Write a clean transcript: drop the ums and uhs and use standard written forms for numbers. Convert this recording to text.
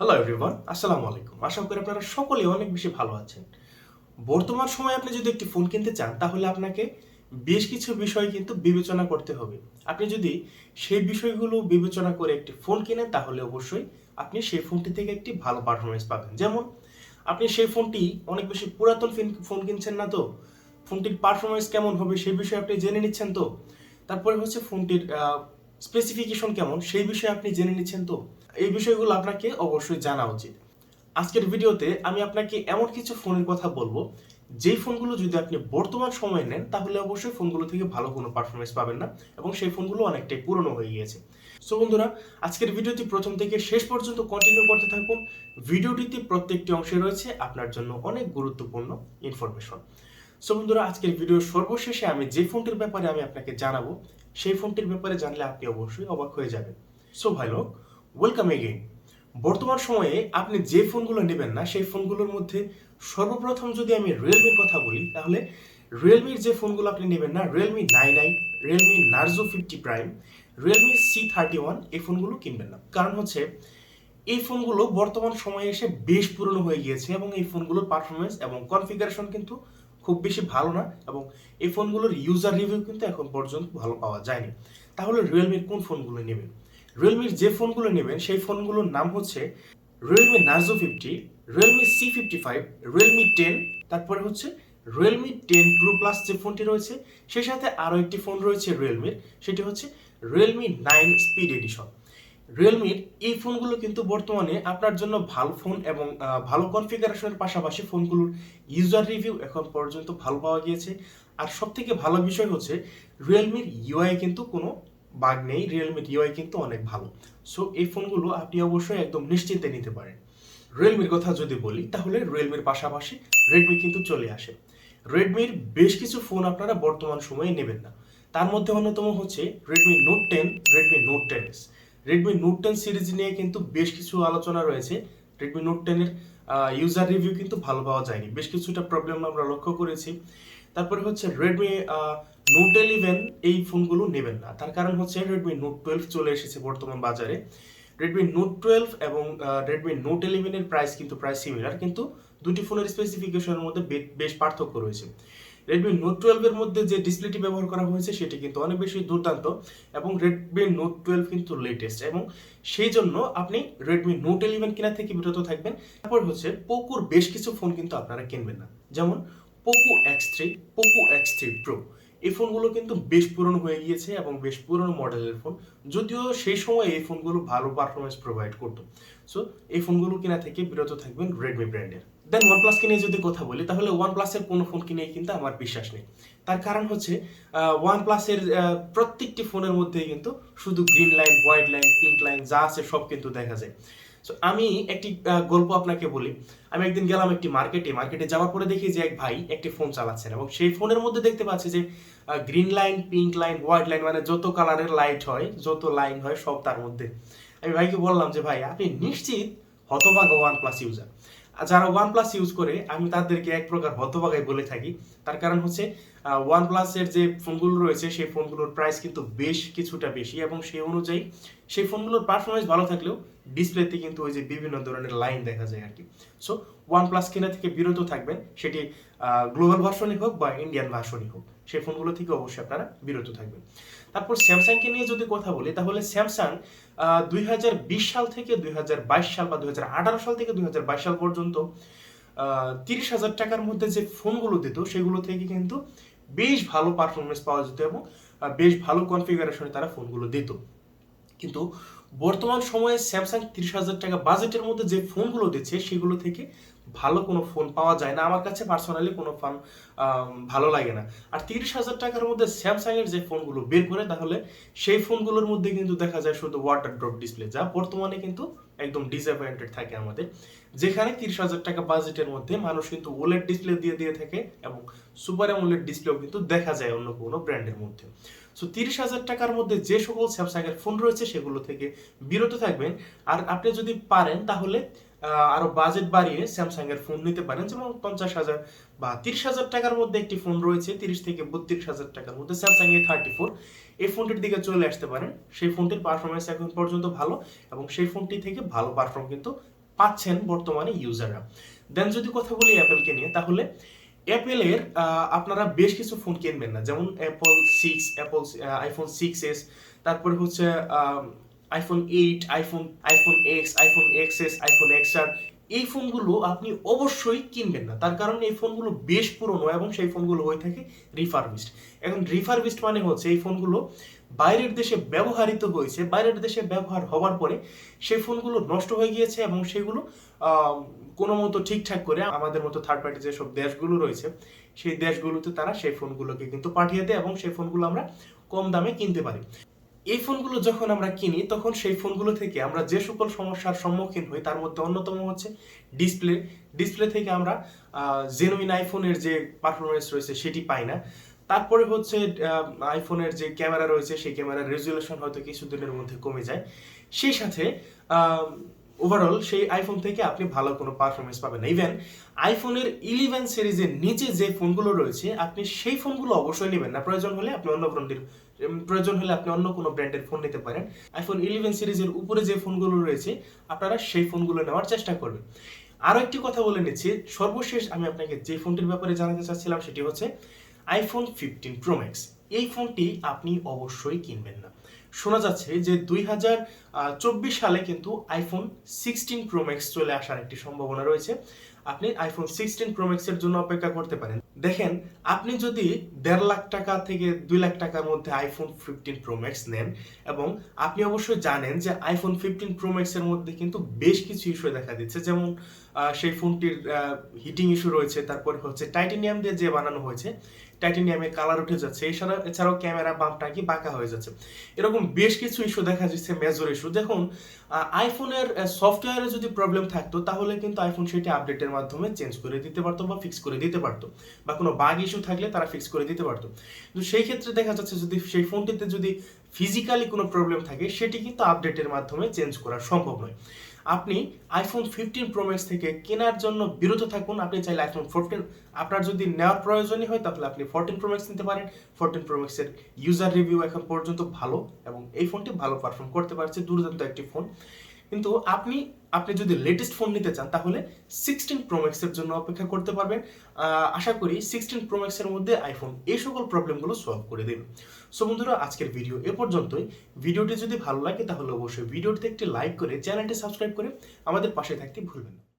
Hello everyone, আসসালামু আলাইকুম। আশা করি আপনারা সকলে অনেক বেশি ভালো আছেন। বর্তমান সময়ে আপনি যদি একটি ফোন কিনতে চান তাহলে আপনাকে বেশ কিছু বিষয় কিন্তু বিবেচনা করতে হবে। আপনি যদি সেই বিষয়গুলো বিবেচনা করে একটি ফোন কিনেন তাহলে অবশ্যই আপনি সেই ফোনটি থেকে একটি ভালো পারফরম্যান্স পাবেন। যেমন আপনি সেই ফোনটি অনেক বেশি পুরাতন ফোন কিনছেন না তো? ফোনটির পারফরম্যান্স কেমন হবে সেই বিষয়ে আপনি জেনে নিচ্ছেন তো? তারপরে হচ্ছে ফোনটির স্পেসিফিকেশন কেমন সেই বিষয়ে আপনি জেনে নিচ্ছেন তো? এই বিষয়গুলো আপনাকে অবশ্যই জানা উচিত। আজকের ভিডিওতে আমি আপনাকে এমন কিছু ফোনের কথা বলবো যেই ফোনগুলো যদি আপনি বর্তমান সময়ে নেন তাহলে অবশ্যই ফোনগুলো থেকে ভালো কোনো পারফরমেন্স পাবেন না এবং সেই ফোনগুলো অনেকটাই পুরনো হয়ে গিয়েছে। সো বন্ধুরা, আজকের ভিডিওটি প্রথম থেকে শেষ পর্যন্ত কন্টিনিউ করতে থাকুন। ভিডিওটিতে প্রত্যেকটি অংশে রয়েছে আপনার জন্য অনেক গুরুত্বপূর্ণ ইনফরমেশন। সো বন্ধুরা, আজকের ভিডিওর সর্বশেষে আমি যে ফোনটির ব্যাপারে আমি আপনাকে জানাবো সেই ফোনটির ব্যাপারে জানলে আপনি অবশ্যই অবাক হয়ে যাবেন। সো ভাই লোক, ওয়েলকাম এগেইন। বর্তমান সময়ে আপনি যে ফোনগুলো নেবেন না সেই ফোনগুলোর মধ্যে সর্বপ্রথম যদি আমি রিয়েলমির কথা বলি তাহলে রিয়েলমির যে ফোনগুলো আপনি নেবেন না, Realme 9i, Realme Narzo 50 prime, Realme C31 এই ফোনগুলো কিনবেন না। কারণ হচ্ছে এই ফোনগুলো বর্তমান সময়ে এসে বেশ পুরনো হয়ে গিয়েছে এবং এই ফোনগুলোর পারফরমেন্স এবং কনফিগারেশন কিন্তু খুব বেশি ভালো না এবং এই ফোনগুলোর ইউজার রিভিউ কিন্তু এখন পর্যন্ত ভালো পাওয়া যায়নি। তাহলে রিয়েলমির কোন ফোনগুলো নেবেন? রিয়েলমির যে ফোনগুলো নেবেন সেই ফোনগুলোর নাম হচ্ছে Realme Narzo 50, Realme C55, Realme 10, তারপরে হচ্ছে রিয়েলমি 10 প্রো প্লাস যে ফোনটি রয়েছে সেই সাথে আরও একটি ফোন রয়েছে রিয়েলমির, সেটি হচ্ছে রিয়েলমি 9 স্পিড এডিশন। রিয়েলমির এই ফোনগুলো কিন্তু বর্তমানে আপনার জন্য ভালো ফোন এবং ভালো কনফিগারেশনের পাশাপাশি ফোনগুলোর ইউজার রিভিউ এখন পর্যন্ত ভালো পাওয়া গিয়েছে। আর সব থেকে ভালো বিষয় হচ্ছে রিয়েলমির ইউআই কিন্তু কোনো বাগ নেই, রিয়েলমির ইউআই কিন্তু অনেক ভালো। সো এই ফোনগুলো আপনি অবশ্যই একদম নিশ্চিন্তে নিতে পারেন। রেডমির কথা যদি বলি তাহলে রেডমির পাশাপাশি রেডমি কিন্তু চলে আসে। রেডমির বেশ কিছু ফোন আপনারা বর্তমান সময়ে নেবেন না। তার মধ্যে অন্যতম হচ্ছে Redmi note 10, Redmi note 10s। Redmi note 10 series নিয়ে কিন্তু বেশ কিছু আলোচনা রয়েছে। রেডমি নোট 10 এর ইউজার রিভিউ কিন্তু ভালো পাওয়া যায়নি, বেশ কিছুটা প্রবলেম আমরা লক্ষ্য করেছি। তারপরে হচ্ছে রেডমি নোট 11 এই ফোনগুলো নেবেন না, তার কারণ হচ্ছে রেডমি নোট 12 চলে এসেছে বর্তমান বাজারে। রেডমি নোট 12 এবং রেডমি নোট 11 এর প্রাইস কিন্তু প্রায় সিমিলার, কিন্তু দুটি ফোনের স্পেসিফিকেশনের মধ্যে বেশ পার্থক্য রয়েছে। রেডমি নোট 12 এর মধ্যে যে ডিসপ্লেটি ব্যবহার করা হয়েছে সেটি কিন্তু অনেক বেশি দুর্দান্ত এবং রেডমি নোট 12 কিন্তু লেটেস্ট এবং সেই জন্য আপনি রেডমি নোট 11 কেনা থেকে বিরত থাকবেন। তারপর হচ্ছে পোকোর বেশ কিছু ফোন কিন্তু আপনারা কিনবেন না, যেমন Poco X3, Poco X3 pro. এই ফোনগুলো কিন্তু বেশ পুরনো হয়ে গিয়েছে এবং বেশ পুরনো মডেলের ফোন, যদিও সেই সময় এই ফোনগুলো ভালো পারফরমেন্স প্রোভাইড করতো। সো এই ফোনগুলো কেনা থেকে বিরত থাকবেন রেডমি ব্র্যান্ডের। দেন ওয়ানপ্লাস কিনে যদি কথা বলি তাহলে ওয়ানপ্লাসের কোনো ফোন কিনে কিন্তু আমার বিশ্বাস নেই। তার কারণ হচ্ছে ওয়ানপ্লাসের প্রত্যেকটি ফোনের মধ্যে কিন্তু শুধু green line, white line, pink line যা আছে সব কিন্তু দেখা যায়। সো আমি একটি গল্প আপনাকে বলি। আমি একদিন গেলাম একটি মার্কেটে যাওয়ার পরে দেখি যে এক ভাই একটি ফোন চালাচ্ছেন এবং সেই ফোনের মধ্যে দেখতে পাচ্ছি যে green line, pink line, white line, মানে যত কালারের লাইট হয়, যত লাইন হয় সব তার মধ্যে। আমি ভাইকে বললাম যে ভাই আপনি নিশ্চিত হতভাগা ওয়ান প্লাস ইউজার। যারা ওয়ান প্লাস ইউজ করে আমি তাদেরকে এক প্রকার হতভাগাই বলে থাকি। তার কারণ হচ্ছে ওয়ান প্লাসের যে ফোনগুলো রয়েছে সেই ফোনগুলোর প্রাইস কিন্তু বেশ কিছুটা বেশি এবং সেই অনুযায়ী সেই ফোনগুলোর পারফরমেন্স ভালো থাকলেও ডিসপ্লেতে কিন্তু ওই যে বিভিন্ন ধরনের লাইন দেখা যায় আর কি। সো ওয়ান প্লাস কেনা থেকে বিরত থাকবেন, সেটি গ্লোবাল ভার্সনই হোক বা ইন্ডিয়ান ভার্সনই হোক, সেই ফোনগুলো থেকে অবশ্যই আপনারা বিরত থাকবেন। তারপর স্যামসাংকে নিয়ে যদি কথা বলি তাহলে স্যামসাং 2020 সাল থেকে 2022 সাল বা 2018 সাল থেকে 2022 সাল পর্যন্ত 30,000 টাকার মধ্যে যে ফোনগুলো দিত সেগুলো থেকে কিন্তু বেশ ভালো পারফরমেন্স পাওয়া যেত এবং বেশ ভালো কনফিগারেশনে তারা ফোনগুলো দিত। কিন্তু বর্তমান সময়ে স্যামসাং 30,000 টাকা বাজেটের মধ্যে যে ফোনগুলো দিচ্ছে সেগুলো থেকে ভালো কোনো ফোন পাওয়া যায় না, আমার কাছে পার্সোনালি কোনো ফোন ভালো লাগে না। আর 30,000 টাকার মধ্যে স্যামসাং এর যে ফোনগুলো বের করে তাহলে সেই ফোনগুলোর মধ্যে কিন্তু দেখা যায় শুধু ওয়াটার ড্রপ ডিসপ্লে, যা বর্তমানে কিন্তু একদম ডিসঅ্যাপয়েন্টেড থাকে আমাদের। যেখানে 30,000 টাকা বাজেটের মধ্যে মানুষ কিন্তু ওলেড ডিসপ্লে দিয়ে থাকে এবং সুপার অ্যামোলেড ডিসপ্লেও কিন্তু দেখা যায় অন্য কোনো ব্র্যান্ডের মধ্যে। সো 30,000 টাকার মধ্যে যে সকল স্যামসাং এর ফোন রয়েছে সেগুলো থেকে বিরত থাকবেন। আর আপনি যদি পারেন তাহলে আরো বাজেট বাড়িয়ে স্যামসাং এর ফোন নিতে পারেন, যেমন 50,000 বা 30,000 টাকার মধ্যে একটি ফোন রয়েছে 30 থেকে 32,000 টাকার মধ্যে, স্যামসাং A34। এই ফোনটির দিকে চলে আসতে পারেন। সেই ফোনটির পারফরমেন্স এখন পর্যন্ত ভালো এবং সেই ফোনটি থেকে ভালো পারফর্ম কিন্তু পাচ্ছেন বর্তমানে ইউজাররা। দেন যদি কথা বলি অ্যাপেলকে নিয়ে, তাহলে অ্যাপেলের আপনারা বেশ কিছু ফোন কিনবেন না, যেমন আইফোন 6s, তারপরে হচ্ছে iPhone 8, iPhone x, iPhone XS, iPhone XR. এই ফোনগুলো আপনি অবশ্যই কিনবেন না, তার কারণ এই ফোনগুলো বেশ পুরনো এবং সেই ফোনগুলো হয়ে থাকে রিফারবিশড। এখন রিফারবিশড মানে হচ্ছে এই ফোনগুলো বাইরের দেশে ব্যবহৃত হয়েছে, বাইরের দেশে ব্যবহার হওয়ার পরে সেই ফোনগুলো নষ্ট হয়ে গিয়েছে এবং সেগুলো কোনো মতো ঠিকঠাক করে আমাদের মতো থার্ড পার্টি যেসব দেশগুলো রয়েছে সেই দেশগুলোতে তারা সেই ফোনগুলোকে কিন্তু পাঠিয়ে দেয় এবং সেই ফোনগুলো আমরা কম দামে কিনতে পারি। এই ফোনগুলো যখন আমরা কিনি তখন সেই ফোনগুলো থেকে আমরা যে সকল সমস্যার সম্মুখীন হই তার মধ্যে অন্যতম হচ্ছে ডিসপ্লে থেকে আমরা জেনুইন আইফোনের যে পারফরমেন্স রয়েছে সেটি পাই না। তারপরে হচ্ছে আইফোনের যে ক্যামেরা রয়েছে সেই ক্যামেরার রেজুলেশন হয়তো কিছুদিনের মধ্যে কমে যায়, সেই সাথে ওভারঅল সেই আইফোন থেকে আপনি ভালো কোনো পারফরমেন্স পাবেন না। ইভেন আইফোনের 11 সিরিজের নিচে যে ফোনগুলো রয়েছে আপনি সেই ফোনগুলো অবশ্যই নেবেন না, প্রয়োজন হলে আপনি অন্য কোনো ব্র্যান্ডের ফোন নিতে পারেন। আইফোন 11 সিরিজের উপরে যে ফোনগুলো রয়েছে আপনারা সেই ফোনগুলো নেওয়ার চেষ্টা করবেন। আরও একটি কথা বলে নিচ্ছি, সর্বশেষ আমি আপনাকে যে ফোনটির ব্যাপারে জানাতে চাচ্ছিলাম সেটি হচ্ছে আইফোন 15 প্রো ম্যাক্স। এই ফোনটি আপনি অবশ্যই কিনবেন না। শোনা যাচ্ছে যে 2024 সালে কিন্তু আইফোন 16 প্রো ম্যাক্স চলে আসার একটি সম্ভাবনা রয়েছে। আপনি আইফোন 16 প্রো ম্যাক্সের জন্য অপেক্ষা করতে পারেন। দেখেন, আপনি যদি 1.5 লাখ টাকা থেকে 2 লাখ টাকার মধ্যে আইফোন 15 প্রো ম্যাক্স নেন, এবং আপনি অবশ্যই জানেন যে আইফোন 15 প্রো ম্যাক্সের মধ্যে কিন্তু বেশ কিছু ইস্যু দেখা দিচ্ছে, যেমন সেই ফোনটির হিটিং ইস্যু রয়েছে, তারপরে হচ্ছে টাইটেনিয়াম দিয়ে যে বানানো হয়েছে টাইটেনিয়ামের কালার উঠে যাচ্ছে, এছাড়াও ক্যামেরা বাম্পটা কি বাঁকা হয়ে যাচ্ছে, এরকম বেশ কিছু ইস্যু দেখা যাচ্ছে, মেজর ইস্যু। দেখুন, আইফোনের সফটওয়্যারে যদি প্রবলেম থাকতো তাহলে কিন্তু আইফোন সেটি আপডেটের মাধ্যমে চেঞ্জ করে দিতে পারতো বা ফিক্স করে দিতে পারতো, বা কোনো বাগ ইস্যু থাকলে তারা ফিক্স করে দিতে পারতো। কিন্তু সেই ক্ষেত্রে দেখা যাচ্ছে যদি সেই ফোনটিতে যদি ফিজিক্যালি কোনো প্রবলেম থাকে সেটি কিন্তু আপডেটের মাধ্যমে চেঞ্জ করা সম্ভব নয়। আপনি আইফোন 15 প্রো ম্যাক্স থেকে কেনার জন্য বিরত থাকুন। আপনি চাইলে আইফোন 14, আপনার যদি নেওয়ার প্রয়োজনই হয় তাহলে আপনি 14 প্রো ম্যাক্স নিতে পারেন। 14 প্রো ম্যাক্সের ইউজার রিভিউ এখন পর্যন্ত ভালো এবং এই ফোনটি ভালো পারফর্ম করতে পারছে, দুর্দান্ত একটি ফোন। কিন্তু আপনি যদি লেটেস্ট ফোন নিতে চান তাহলে 16 প্রো ম্যাক্সের জন্য অপেক্ষা করতে পারবেন। আশা করি 16 প্রো ম্যাক্সের মধ্যে আইফোন এই সকল প্রবলেমগুলো সলভ করে দেবে। সো বন্ধুরা, আজকের ভিডিও এ পর্যন্তই। ভিডিওটি যদি ভালো লাগে তাহলে অবশ্যই ভিডিওটিতে একটি লাইক করে চ্যানেলটি সাবস্ক্রাইব করে আমাদের পাশে থাকতে ভুলবেন না।